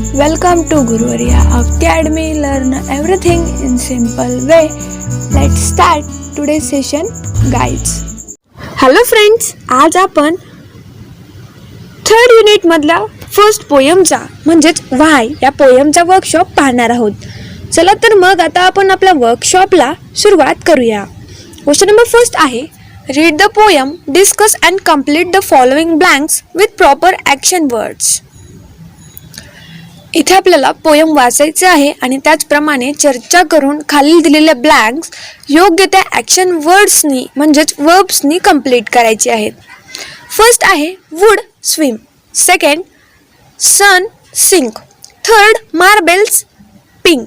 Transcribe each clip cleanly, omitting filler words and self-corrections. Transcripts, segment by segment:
Welcome to Guruvarya of the Academy. Learn everything in simple way. Let's start today's session. Guides. Hello friends, आज आपण third unit मधला first पोयमचा म्हणजेच व्हाय या पोयमचा workshop पाहणार आहोत. चला तर मग आता आपण आपल्या वर्कशॉपला सुरुवात करूया. क्वेश्चन नंबर फर्स्ट आहे, read the poem, discuss and complete the following blanks with proper action words. इथे आपल्याला पोयम वाचायचे आहे आणि त्याचप्रमाणे चर्चा करून खालील दिलेल्या ब्लँक्स योग्य त्या ॲक्शन वर्ड्सनी म्हणजेच वर्ब्सनी कंप्लीट करायचे आहेत. फर्स्ट आहे wood swim, second sun sink, third marbles pink,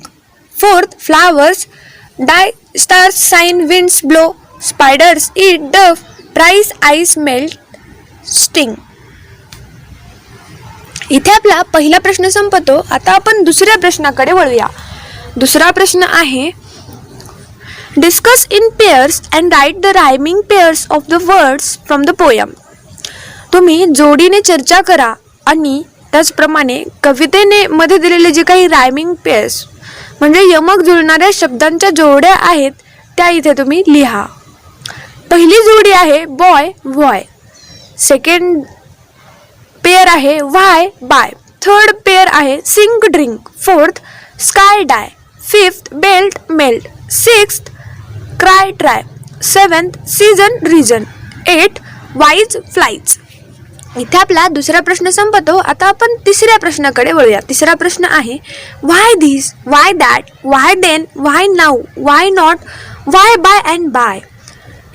fourth flowers die, stars shine, winds blow, spiders eat, dove tries, ice melt, sting. इथे आपला पहिला प्रश्न संपतो. आता आपण दुसऱ्या प्रश्नाकडे वळूया. दुसरा प्रश्न आहे, discuss in pairs and write the rhyming pairs of the words from the poem. तुम्ही जोडीने चर्चा करा आणि त्याचप्रमाणे कवितेने मध्ये दिलेले जे काही रायमिंग पेअर्स म्हणजे यमक जुळणाऱ्या शब्दांच्या जोड्या आहेत त्या इथे तुम्ही लिहा. पहिली जोडी आहे बॉय बॉय, सेकंड पेयर आहे वाय बाय, थर्ड पेयर आहे sink drink, fourth sky dye, fifth belt melt, sixth cry try, seventh season reason, eighth wise flies. इथे आपला दुसरा प्रश्न संपतो. आता आपण तिसऱ्या प्रश्नाकडे वळूया. तिसरा प्रश्न आहे, why this, why that, why then, why now, why not, why by and by.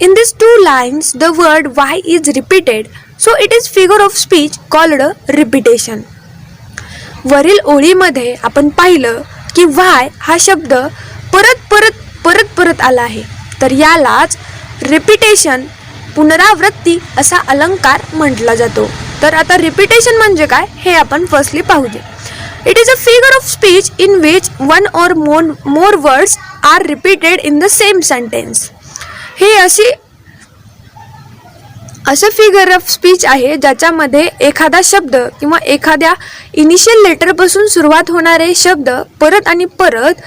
In these two lines, the word why is repeated, so it is figure of speech called a repetition. वरील ओळीमध्ये आपण पाहिलं की why हा शब्द परत आला आहे, तर यालाच रिपिटेशन पुनरावृत्ती असा अलंकार म्हटला जातो. तर आता रिपिटेशन म्हणजे काय हे आपण फर्स्टली पाहूया. It is a figure of speech in which one or more words are repeated in the same sentence. हे असं फिगर ऑफ स्पीच आहे ज्याच्यामध्ये एखादा शब्द किंवा एखाद्या इनिशियल लेटरपासून सुरुवात होणारे शब्द परत आणि परत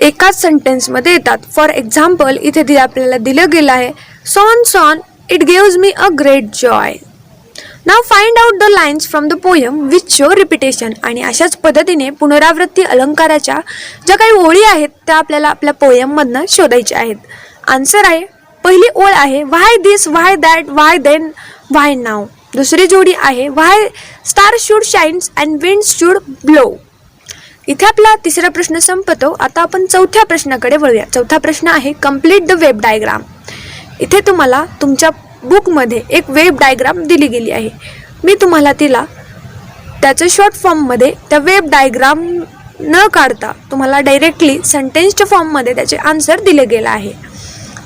एकाच सेंटेन्समध्ये येतात. फॉर एक्झाम्पल इथे आपल्याला दिलं गेलं आहे, son son it gives me a great joy. Now find out the lines from the poem which show repetition. आणि अशाच पद्धतीने पुनरावृत्ती अलंकाराच्या ज्या काही ओळी आहेत त्या आपल्याला आपल्या पोयममधनं शोधायच्या आहेत. आन्सर आहे, पहिली ओळ आहे व्हाय दिस, व्हाय दॅट, व्हाय देन, व्हाय नाव. दुसरी जोडी आहे why star should shines and winds should blow. इथे आपला तिसरा प्रश्न संपतो. आता आपण चौथ्या प्रश्नाकडे वळूया. चौथा प्रश्न आहे, कम्प्लीट द वेब डायग्राम. इथे तुम्हाला तुमच्या बुकमध्ये एक वेब डायग्राम दिली गेली आहे. मी तुम्हाला तिला त्याचं शॉर्ट फॉर्ममध्ये त्या वेब डायग्राम न काढता तुम्हाला डायरेक्टली सेंटेन्सच्या फॉर्ममध्ये त्याचे आन्सर दिले गेले आहे.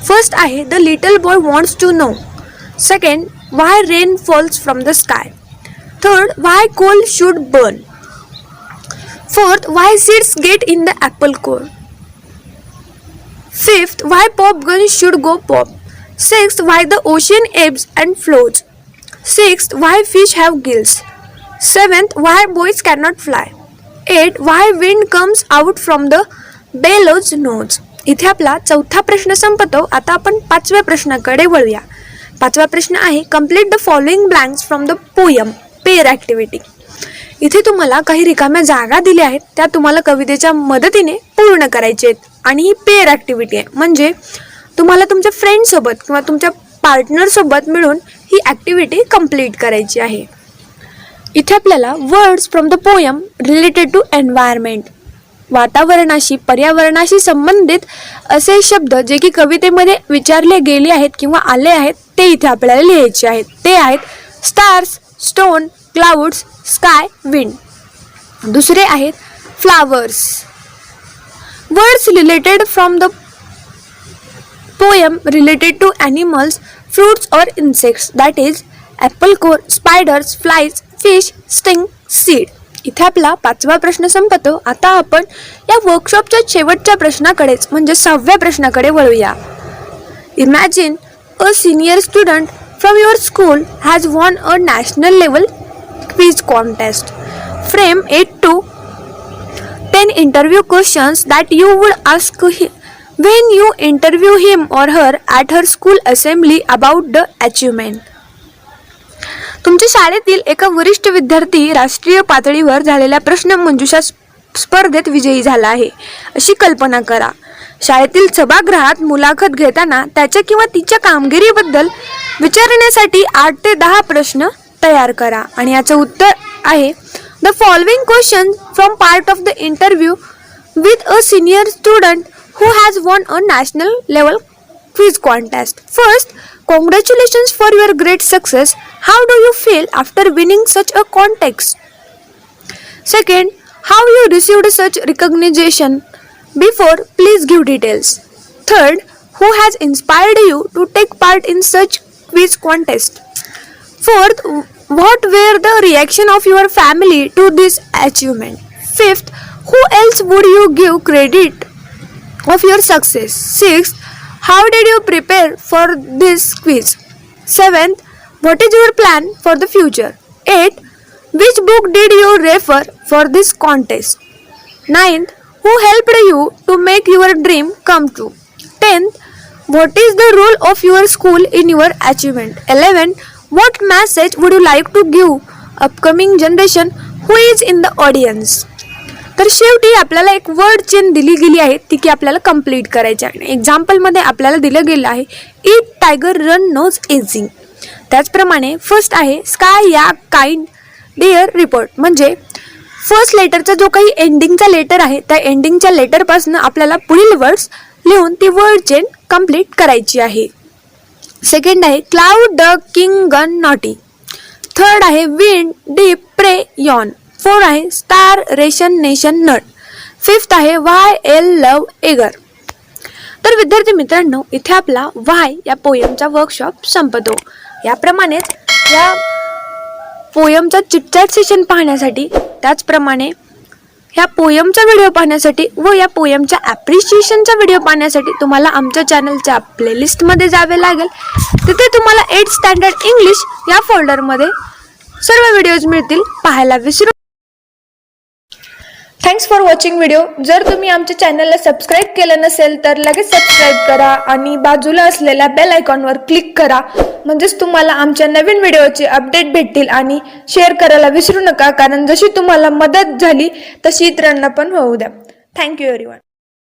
फर्स्ट आहे, the little boy wants to know, second why rain falls from the sky, third why coal should burn, fourth why seeds get in the apple core, fifth why pop gun should go pop, sixth why the ocean ebbs and flows, sixth why fish have gills, seventh why boys cannot fly, eighth why wind comes out from the bellows nose. इथे आपला चौथा प्रश्न संपतो. आता आपण पाचव्या प्रश्नाकडे वळूया. पाचवा प्रश्न आहे, complete the following blanks from the poem pair activity. इथे तुम्हाला काही रिकाम्या जागा दिल्या आहेत त्या तुम्हाला कवितेच्या मदतीने पूर्ण करायचे आहेत आणि ही पेअर ॲक्टिव्हिटी आहे म्हणजे तुम्हाला तुमच्या फ्रेंडसोबत किंवा तुमच्या पार्टनरसोबत मिळून ही ॲक्टिव्हिटी कंप्लीट करायची आहे. इथे आपल्याला words from the poem related to environment, वातावरणाशी पर्यावरणाशी संबंधित असे शब्द जे की कवितेमध्ये विचारले गेले आहेत किंवा आले आहेत ते इथे आपल्याला लिहायचे आहेत. ते आहेत stars, stone, clouds, sky, wind. दुसरे आहेत flowers. Words related from the poem related to animals, fruits or insects, that is apple core, spiders, flies, fish, sting, seed. इथे आपला पाचवा प्रश्न संपतो. आता आपण या वर्कशॉपच्या शेवटच्या प्रश्नाकडेच म्हणजे 6व्या प्रश्नाकडे वळूया. Imagine a senior student from your school has von a national level quiz contest. Frame 8 to 10 interview questions that you would ask when you interview him or her at her school assembly about the achievement. तुमच्या शाळेतील एका वरिष्ठ विद्यार्थी राष्ट्रीय पातळीवर झालेल्या प्रश्नमंजुषा स्पर्धेत विजयी झाला आहे अशी कल्पना करा. शाळेतील सभागृहात मुलाखत घेताना त्याच्या किंवा तिच्या कामगिरीबद्दल विचारण्यासाठी 8 ते 10 प्रश्न तयार करा आणि याचं उत्तर आहे the following question from part of the interview with a senior student who has won a national level quiz contest. First, congratulations for your great success. How do you feel after winning such a contest? Second, how you received such recognition before? Please give details. Third, who has inspired you to take part in such quiz contest? Fourth, what were the reaction of your family to this achievement? Fifth, who else would you give credit of your success? Sixth, how did you prepare for this quiz? Seventh, what is your plan for the future? Eighth, which book did you refer for this contest? Ninth, who helped you to make your dream come true? 10th, what is the role of your school in your achievement? 11th, what message would you like to give upcoming generation who is in the audience? तर शेवटी आपल्याला एक word chain दिली गेली आहे ती की आपल्याला कंप्लीट करायची आहे. एक्झाम्पलमध्ये आपल्याला दिलं गेलं आहे इट टायगर रन नोज एझिंग. त्याचप्रमाणे फर्स्ट आहे स्काय या काइंड डिअर रिपोर्ट. म्हणजे फर्स्ट लेटरचा जो काही एंडिंगचा लेटर आहे त्या एंडिंगच्या लेटरपासून आपल्याला पुढील वर्ड्स लिहून ती वर्ड चेन कंप्लीट करायची आहे. सेकंड आहे cloud the king gun naughty. Third आहे विंड डीप प्रे यॉन. 4 आहे star ration nation nut. 5th आहे वाय एल लव एगर. तर विद्यार्थी मित्रांनो इथे आपला वाय या पोयमचा वर्कशॉप संपतो. याप्रमाणेच या पोयमचा चिटचॅट सेशन पाहण्यासाठी त्याचप्रमाणे ह्या पोयमचा व्हिडिओ पाहण्यासाठी व या पोयमच्या ॲप्रिशिएशनचा व्हिडिओ पाहण्यासाठी तुम्हाला आमच्या चॅनलच्या प्लेलिस्टमध्ये जावे लागेल. तिथे तुम्हाला 8th स्टँडर्ड इंग्लिश या फोल्डरमध्ये सर्व व्हिडिओज मिळतील, पाहायला विसरू. Thanks for watching video. जर तुम्ही आमच्या चॅनलला सबस्क्राईब केलं नसेल तर लगेच सबस्क्राईब करा आणि बाजूला असलेल्या बेल आयकॉनवर क्लिक करा. म्हणजेच तुम्हाला आमच्या नवीन व्हिडिओचे अपडेट भेटतील. आणि शेअर करायला विसरू नका, कारण जशी तुम्हाला मदत झाली तशी इतरांना पण होऊ द्या. Thank you everyone.